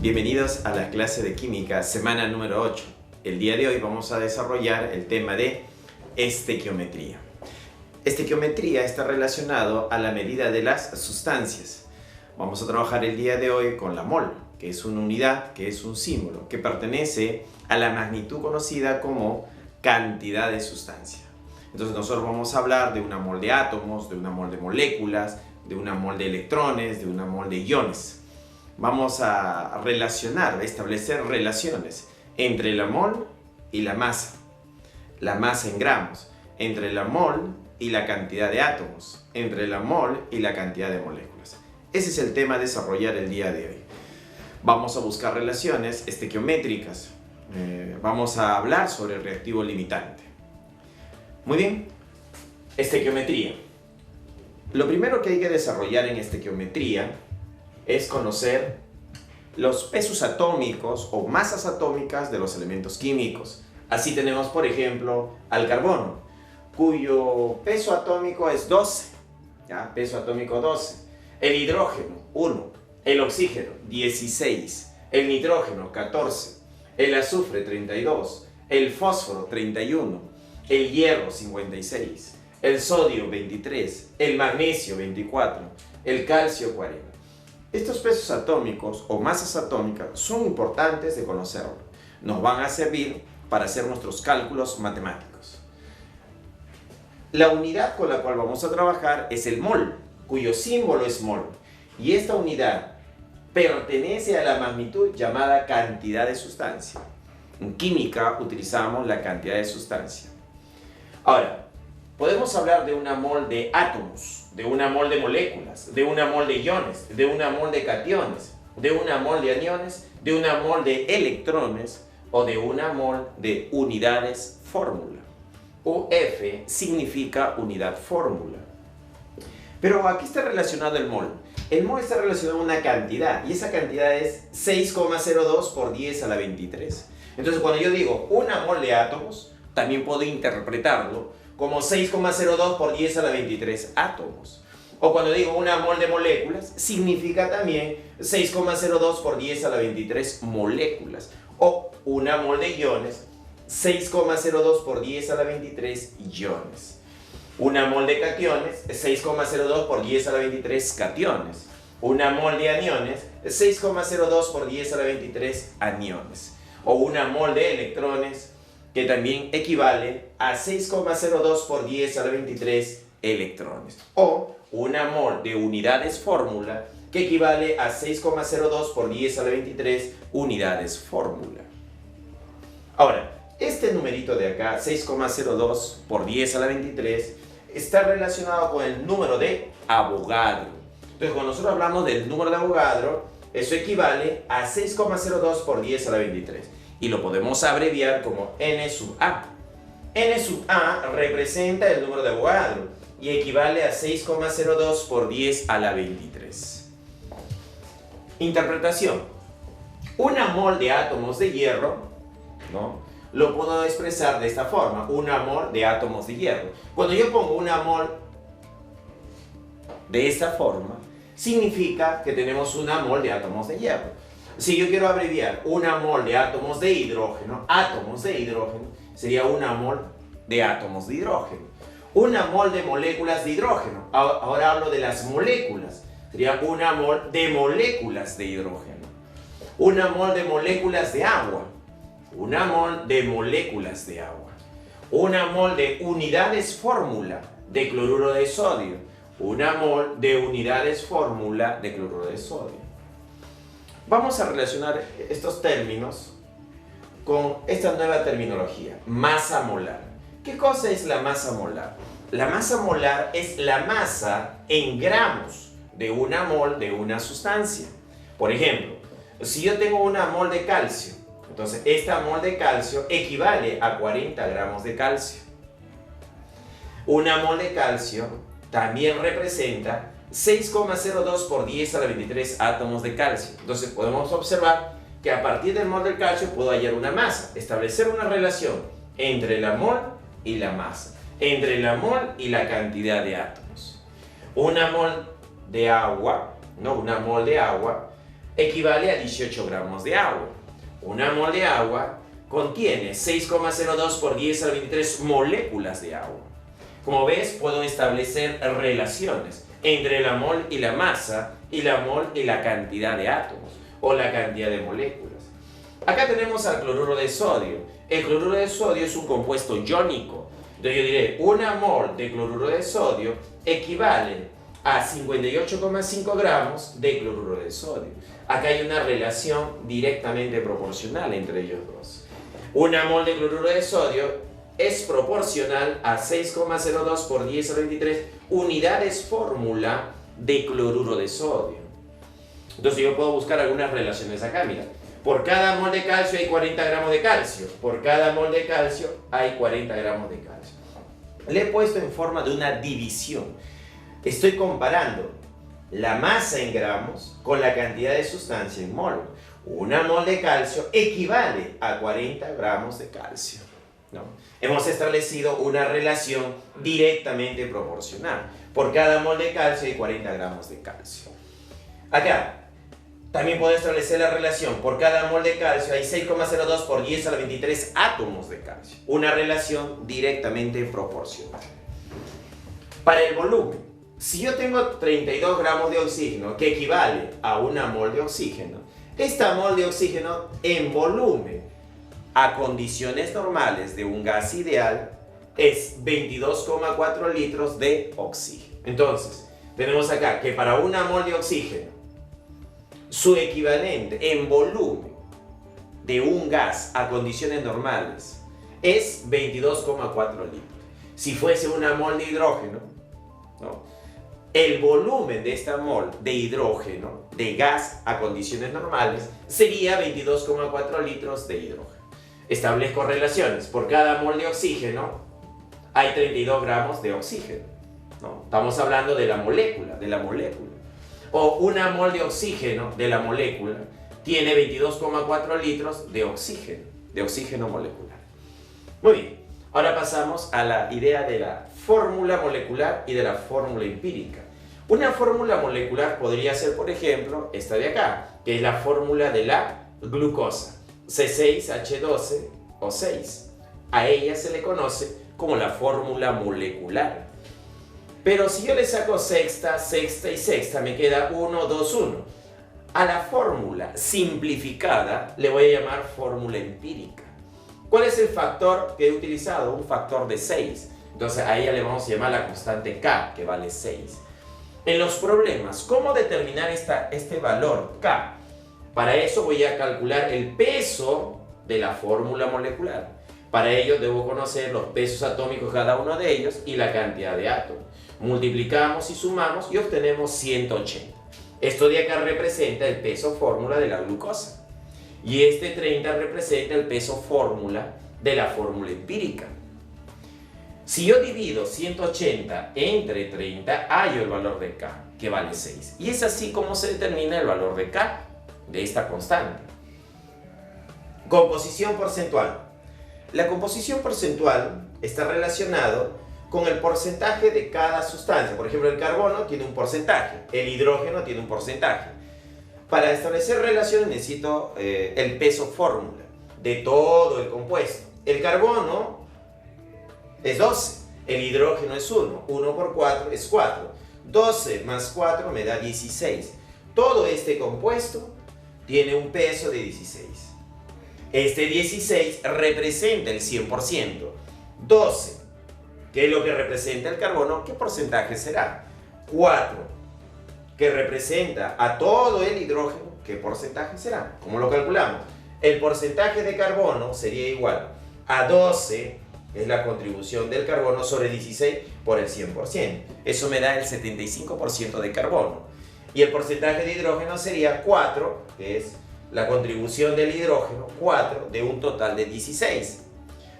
Bienvenidos a la clase de química, semana número 8. El día de hoy vamos a desarrollar el tema de estequiometría. Estequiometría está relacionado a la medida de las sustancias. Vamos a trabajar el día de hoy con la mol, que es una unidad, que es un símbolo, que pertenece a la magnitud conocida como cantidad de sustancia. Entonces nosotros vamos a hablar de una mol de átomos, de una mol de moléculas, de una mol de electrones, de una mol de iones. Vamos a establecer relaciones entre la mol y la masa en gramos, entre la mol y la cantidad de átomos, entre la mol y la cantidad de moléculas. Ese es el tema a desarrollar el día de hoy. Vamos a buscar relaciones estequiométricas. Vamos a hablar sobre el reactivo limitante. Muy bien, estequiometría. Lo primero que hay que desarrollar en estequiometría es conocer los pesos atómicos o masas atómicas de los elementos químicos. Así tenemos, por ejemplo, al carbono, cuyo peso atómico es 12, ¿ya? Peso atómico 12. El hidrógeno, 1. El oxígeno, 16. El nitrógeno, 14. El azufre, 32. El fósforo, 31. El hierro, 56. El sodio, 23. El magnesio, 24. El calcio, 40. Estos pesos atómicos o masas atómicas son importantes de conocerlo. Nos van a servir para hacer nuestros cálculos matemáticos. La unidad con la cual vamos a trabajar es el mol, cuyo símbolo es mol. Y esta unidad pertenece a la magnitud llamada cantidad de sustancia. En química utilizamos la cantidad de sustancia. Ahora, podemos hablar de una mol de átomos, de una mol de moléculas, de una mol de iones, de una mol de cationes, de una mol de aniones, de una mol de electrones o de una mol de unidades fórmula. UF significa unidad fórmula. Pero aquí está relacionado el mol. El mol está relacionado a una cantidad y esa cantidad es 6,02 por 10 a la 23. Entonces cuando yo digo una mol de átomos, también puedo interpretarlo como 6,02 por 10 a la 23 átomos. O cuando digo una mol de moléculas, significa también 6,02 por 10 a la 23 moléculas. O una mol de iones, 6,02 por 10 a la 23 iones. Una mol de cationes, 6,02 por 10 a la 23 cationes. Una mol de aniones, 6,02 por 10 a la 23 aniones. O una mol de electrones, que también equivale a 6,02 por 10 a la 23 electrones. O una mol de unidades fórmula, que equivale a 6,02 por 10 a la 23 unidades fórmula. Ahora, este numerito de acá, 6,02 por 10 a la 23, está relacionado con el número de Avogadro. Entonces, cuando nosotros hablamos del número de Avogadro, eso equivale a 6,02 por 10 a la 23. Y lo podemos abreviar como N sub A. N sub A representa el número de Avogadro y equivale a 6,02 por 10 a la 23. Interpretación. Una mol de átomos de hierro, ¿no?, lo puedo expresar de esta forma. Una mol de átomos de hierro. Cuando yo pongo una mol de esta forma, significa que tenemos una mol de átomos de hierro. Si yo quiero abreviar una mol de átomos de hidrógeno, sería una mol de átomos de hidrógeno. Una mol de moléculas de hidrógeno, ahora hablo de las moléculas, sería una mol de moléculas de hidrógeno. Una mol de moléculas de agua, una mol de moléculas de agua. Una mol de unidades fórmula de cloruro de sodio, una mol de unidades fórmula de cloruro de sodio. Vamos a relacionar estos términos con esta nueva terminología, masa molar. ¿Qué cosa es la masa molar? La masa molar es la masa en gramos de una mol de una sustancia. Por ejemplo, si yo tengo una mol de calcio, entonces esta mol de calcio equivale a 40 gramos de calcio. Una mol de calcio también representa 6,02 por 10 a la 23 átomos de calcio. Entonces podemos observar que a partir del mol del calcio puedo hallar una masa, establecer una relación entre la mol y la masa, entre la mol y la cantidad de átomos. Una mol de agua, ¿no?, una mol de agua equivale a 18 gramos de agua. Una mol de agua contiene 6,02 por 10 a la 23 moléculas de agua. Como ves, puedo establecer relaciones entre la mol y la masa, y la mol y la cantidad de átomos, o la cantidad de moléculas. Acá tenemos al cloruro de sodio. El cloruro de sodio es un compuesto iónico. Entonces yo diré, una mol de cloruro de sodio equivale a 58,5 gramos de cloruro de sodio. Acá hay una relación directamente proporcional entre ellos dos. Una mol de cloruro de sodio es proporcional a 6,02 por 10 a la 23 unidades fórmula de cloruro de sodio. Entonces yo puedo buscar algunas relaciones acá, mira. Por cada mol de calcio hay 40 gramos de calcio. Por cada mol de calcio hay 40 gramos de calcio. Le he puesto en forma de una división. Estoy comparando la masa en gramos con la cantidad de sustancia en mol. Una mol de calcio equivale a 40 gramos de calcio, ¿no? Hemos establecido una relación directamente proporcional. Por cada mol de calcio hay 40 gramos de calcio. Acá también puedo establecer la relación. Por cada mol de calcio hay 6,02 por 10 a la 23 átomos de calcio. Una relación directamente proporcional. Para el volumen, si yo tengo 32 gramos de oxígeno, que equivale a una mol de oxígeno, esta mol de oxígeno en volumen a condiciones normales de un gas ideal es 22,4 litros de oxígeno. Entonces, tenemos acá que para una mol de oxígeno, su equivalente en volumen de un gas a condiciones normales es 22,4 litros. Si fuese una mol de hidrógeno, ¿no?, el volumen de esta mol de hidrógeno, de gas a condiciones normales, sería 22,4 litros de hidrógeno. Establezco relaciones. Por cada mol de oxígeno hay 32 gramos de oxígeno, ¿no? Estamos hablando de la molécula, O una mol de oxígeno de la molécula tiene 22,4 litros de oxígeno molecular. Muy bien, ahora pasamos a la idea de la fórmula molecular y de la fórmula empírica. Una fórmula molecular podría ser, por ejemplo, esta de acá, que es la fórmula de la glucosa, C6H12O6. A ella se le conoce como la fórmula molecular. Pero si yo le saco sexta y sexta, me queda 1, 2, 1. A la fórmula simplificada le voy a llamar fórmula empírica. ¿Cuál es el factor que he utilizado? Un factor de 6. Entonces a ella le vamos a llamar la constante K, que vale 6. En los problemas, ¿cómo determinar este valor K? Para eso voy a calcular el peso de la fórmula molecular. Para ello debo conocer los pesos atómicos de cada uno de ellos y la cantidad de átomos. Multiplicamos y sumamos y obtenemos 180. Esto de acá representa el peso fórmula de la glucosa. Y este 30 representa el peso fórmula de la fórmula empírica. Si yo divido 180 entre 30, hallo el valor de K, que vale 6. Y es así como se determina el valor de K, de esta constante. Composición porcentual. La composición porcentual está relacionado con el porcentaje de cada sustancia. Por ejemplo, el carbono tiene un porcentaje, el hidrógeno tiene un porcentaje. Para establecer relaciones necesito el peso fórmula de todo el compuesto. El carbono es 12, el hidrógeno es 1, 1 por 4 es 4, 12 más 4 me da 16. Todo este compuesto tiene un peso de 16. Este 16 representa el 100%. 12, ¿qué es lo que representa el carbono? ¿Qué porcentaje será? 4, que representa a todo el hidrógeno, ¿qué porcentaje será? ¿Cómo lo calculamos? El porcentaje de carbono sería igual a 12, es la contribución del carbono, sobre 16 por el 100%. Eso me da el 75% de carbono. Y el porcentaje de hidrógeno sería 4, que es la contribución del hidrógeno, 4 de un total de 16,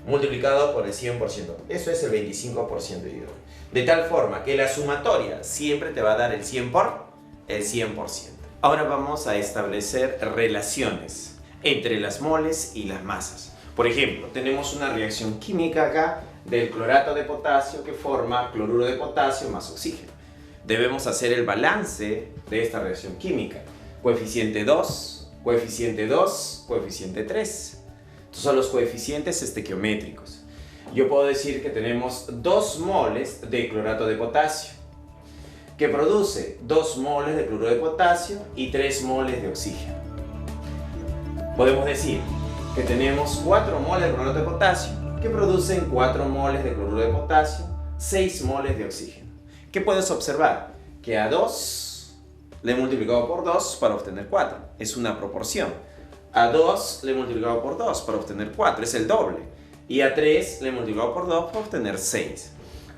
multiplicado por el 100%. Eso es el 25% de hidrógeno. De tal forma que la sumatoria siempre te va a dar el 100%. Ahora vamos a establecer relaciones entre las moles y las masas. Por ejemplo, tenemos una reacción química acá del clorato de potasio que forma cloruro de potasio más oxígeno. Debemos hacer el balance de esta reacción química. coeficiente 2, coeficiente 2, coeficiente 3. Estos son los coeficientes estequiométricos. Yo puedo decir que tenemos 2 moles de clorato de potasio, que produce 2 moles de cloruro de potasio y 3 moles de oxígeno. Podemos decir que tenemos 4 moles de cloruro de potasio, que producen 4 moles de cloruro de potasio, 6 moles de oxígeno. ¿Qué puedes observar? Que a 2 le he multiplicado por 2 para obtener 4. Es una proporción. A 2 le he multiplicado por 2 para obtener 4. Es el doble. Y a 3 le he multiplicado por 2 para obtener 6.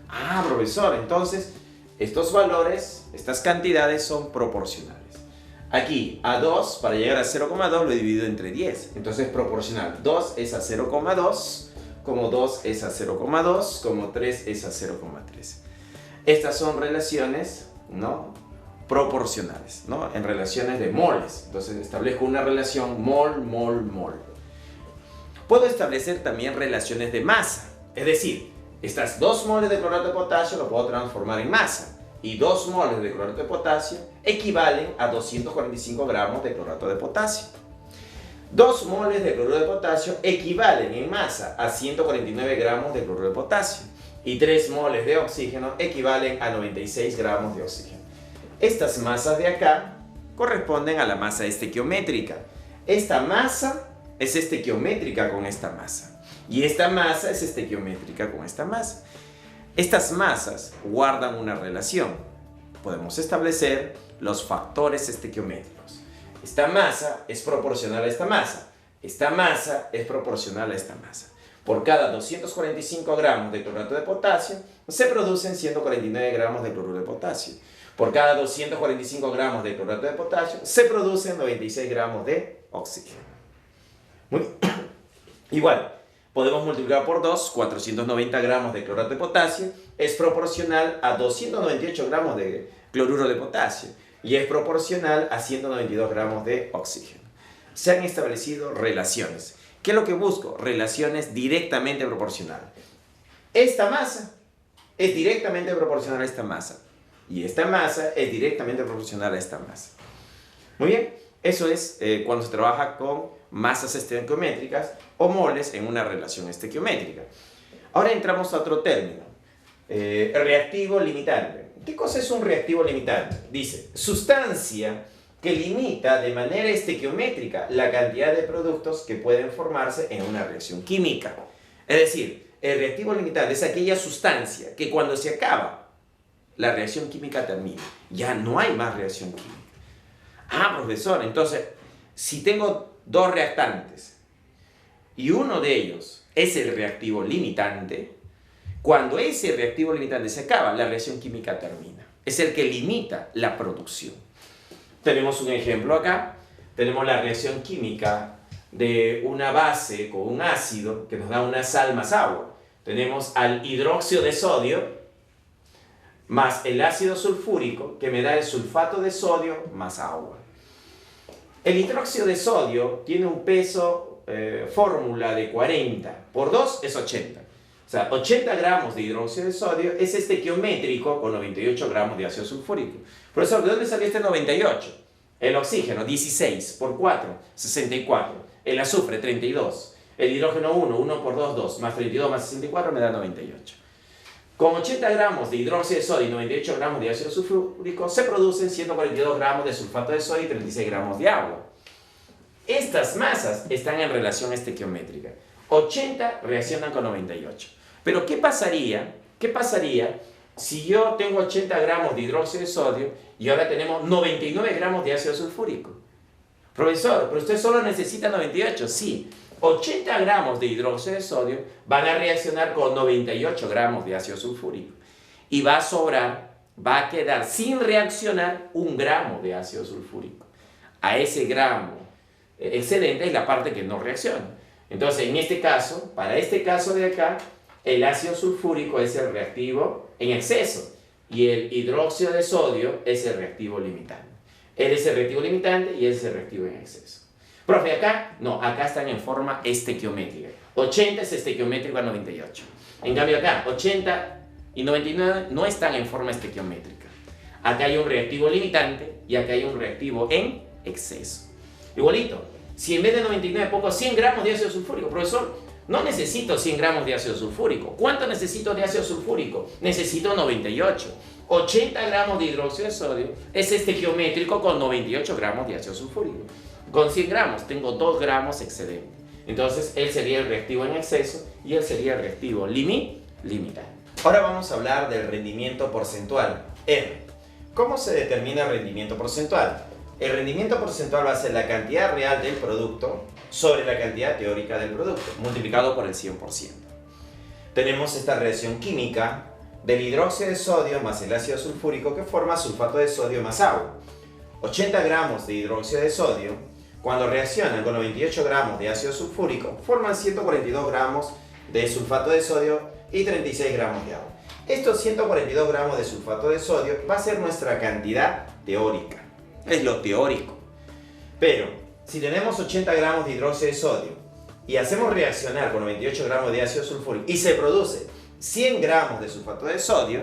Ah, profesor, entonces estos valores, estas cantidades son proporcionales. Aquí, a 2, para llegar a 0,2 lo he dividido entre 10. Entonces es proporcional. 2 es a 0,2, como 2 es a 0,2, como 3 es a 0,3. Estas son relaciones, ¿no?, proporcionales, ¿no?, en relaciones de moles. Entonces establezco una relación mol, mol, mol. Puedo establecer también relaciones de masa. Es decir, estas 2 moles de clorato de potasio lo puedo transformar en masa. Y 2 moles de clorato de potasio equivalen a 245 gramos de clorato de potasio. 2 moles de cloruro de potasio equivalen en masa a 149 gramos de cloruro de potasio. Y 3 moles de oxígeno equivalen a 96 gramos de oxígeno. Estas masas de acá corresponden a la masa estequiométrica. Esta masa es estequiométrica con esta masa. Y esta masa es estequiométrica con esta masa. Estas masas guardan una relación. Podemos establecer los factores estequiométricos. Esta masa es proporcional a esta masa. Esta masa es proporcional a esta masa. Por cada 245 gramos de clorato de potasio, se producen 149 gramos de cloruro de potasio. Por cada 245 gramos de clorato de potasio, se producen 96 gramos de oxígeno. Igual, podemos multiplicar por 2, 490 gramos de clorato de potasio es proporcional a 298 gramos de cloruro de potasio y es proporcional a 192 gramos de oxígeno. Se han establecido relaciones. ¿Qué es lo que busco? Relaciones directamente proporcionales. Esta masa es directamente proporcional a esta masa y esta masa es directamente proporcional a esta masa. Muy bien, eso es cuando se trabaja con masas estequiométricas o moles en una relación estequiométrica. Ahora entramos a otro término, reactivo limitante. ¿Qué cosa es un reactivo limitante? Dice, sustancia que limita de manera estequiométrica la cantidad de productos que pueden formarse en una reacción química. Es decir, el reactivo limitante es aquella sustancia que cuando se acaba, la reacción química termina. Ya no hay más reacción química. Ah, profesor, entonces, si tengo 2 reactantes y uno de ellos es el reactivo limitante, cuando ese reactivo limitante se acaba, la reacción química termina. Es el que limita la producción. Tenemos un ejemplo acá. Tenemos la reacción química de una base con un ácido que nos da una sal más agua. Tenemos al hidróxido de sodio más el ácido sulfúrico que me da el sulfato de sodio más agua. El hidróxido de sodio tiene un peso fórmula de 40. Por 2 es 80. O sea, 80 gramos de hidróxido de sodio es estequiométrico con 98 gramos de ácido sulfúrico. Profesor, ¿de dónde salió este 98? El oxígeno, 16 por 4, 64. El azufre, 32. El hidrógeno 1 por 2, 2. Más 32 más 64 me da 98. Con 80 gramos de hidróxido de sodio y 98 gramos de ácido sulfúrico se producen 142 gramos de sulfato de sodio y 36 gramos de agua. Estas masas están en relación estequiométrica. 80 reaccionan con 98. Pero ¿qué pasaría si yo tengo 80 gramos de hidróxido de sodio y ahora tenemos 99 gramos de ácido sulfúrico? Profesor, pero usted solo necesita 98. Sí, 80 gramos de hidróxido de sodio van a reaccionar con 98 gramos de ácido sulfúrico. Y va a sobrar, va a quedar sin reaccionar 1 gramo de ácido sulfúrico. A ese gramo excedente es la parte que no reacciona. Entonces, en este caso, para este caso de acá, el ácido sulfúrico es el reactivo en exceso y el hidróxido de sodio es el reactivo limitante. Él es el reactivo limitante y él es el reactivo en exceso. Profe, acá, no, acá están en forma estequiométrica. 80 es estequiométrico a 98. En cambio acá, 80 y 99 no están en forma estequiométrica. Acá hay un reactivo limitante y acá hay un reactivo en exceso. Igualito, si en vez de 99 pongo 100 gramos de ácido sulfúrico, profesor, no necesito 100 gramos de ácido sulfúrico. ¿Cuánto necesito de ácido sulfúrico? Necesito 98. 80 gramos de hidróxido de sodio es este geométrico con 98 gramos de ácido sulfúrico. Con 100 gramos tengo 2 gramos excedente. Entonces, él sería el reactivo en exceso y él sería el reactivo limitante. Ahora vamos a hablar del rendimiento porcentual, R. ¿Cómo se determina el rendimiento porcentual? El rendimiento porcentual va a ser la cantidad real del producto sobre la cantidad teórica del producto, multiplicado por el 100%. Tenemos esta reacción química del hidróxido de sodio más el ácido sulfúrico que forma sulfato de sodio más agua. 80 gramos de hidróxido de sodio, cuando reaccionan con 98 gramos de ácido sulfúrico, forman 142 gramos de sulfato de sodio y 36 gramos de agua. Estos 142 gramos de sulfato de sodio va a ser nuestra cantidad teórica. Es lo teórico. Pero, si tenemos 80 gramos de hidróxido de sodio y hacemos reaccionar con 98 gramos de ácido sulfúrico y se produce 100 gramos de sulfato de sodio,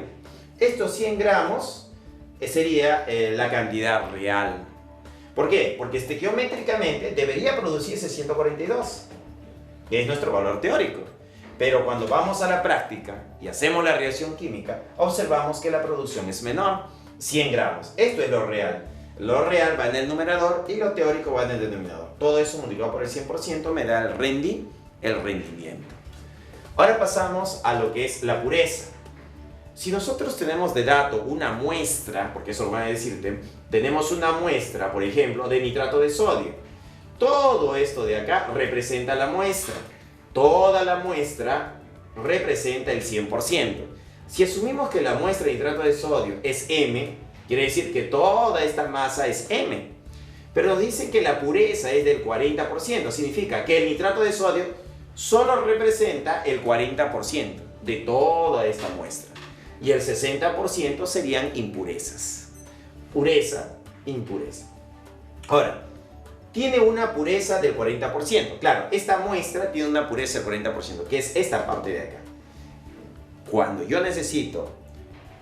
estos 100 gramos sería la cantidad real. ¿Por qué? Porque estequiométricamente debería producirse 142, que es nuestro valor teórico. Pero cuando vamos a la práctica y hacemos la reacción química, observamos que la producción es menor, 100 gramos. Esto es lo real. Lo real va en el numerador y lo teórico va en el denominador. Todo eso multiplicado por el 100% me da el rendimiento. Ahora pasamos a lo que es la pureza. Si nosotros tenemos de dato una muestra, porque eso lo van a decirte, tenemos una muestra, por ejemplo, de nitrato de sodio. Todo esto de acá representa la muestra. Toda la muestra representa el 100%. Si asumimos que la muestra de nitrato de sodio es M, quiere decir que toda esta masa es M. Pero nos dice que la pureza es del 40%. Significa que el nitrato de sodio solo representa el 40% de toda esta muestra. Y el 60% serían impurezas. Pureza, impureza. Ahora, tiene una pureza del 40%. Claro, esta muestra tiene una pureza del 40%, que es esta parte de acá. Cuando yo necesito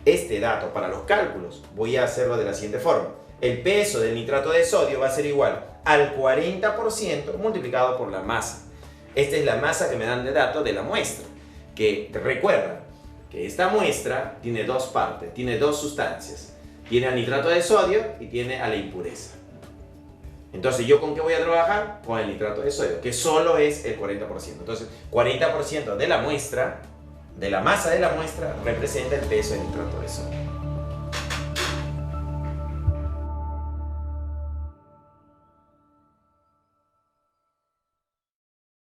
este dato para los cálculos, voy a hacerlo de la siguiente forma. El peso del nitrato de sodio va a ser igual al 40% multiplicado por la masa. Esta es la masa que me dan de dato de la muestra. Que recuerda que esta muestra tiene dos partes, tiene dos sustancias. Tiene al nitrato de sodio y tiene a la impureza. Entonces, ¿yo con qué voy a trabajar? Con el nitrato de sodio, que solo es el 40%. Entonces, 40% de la muestra, de la masa de la muestra, representa el peso del nitrato de sodio.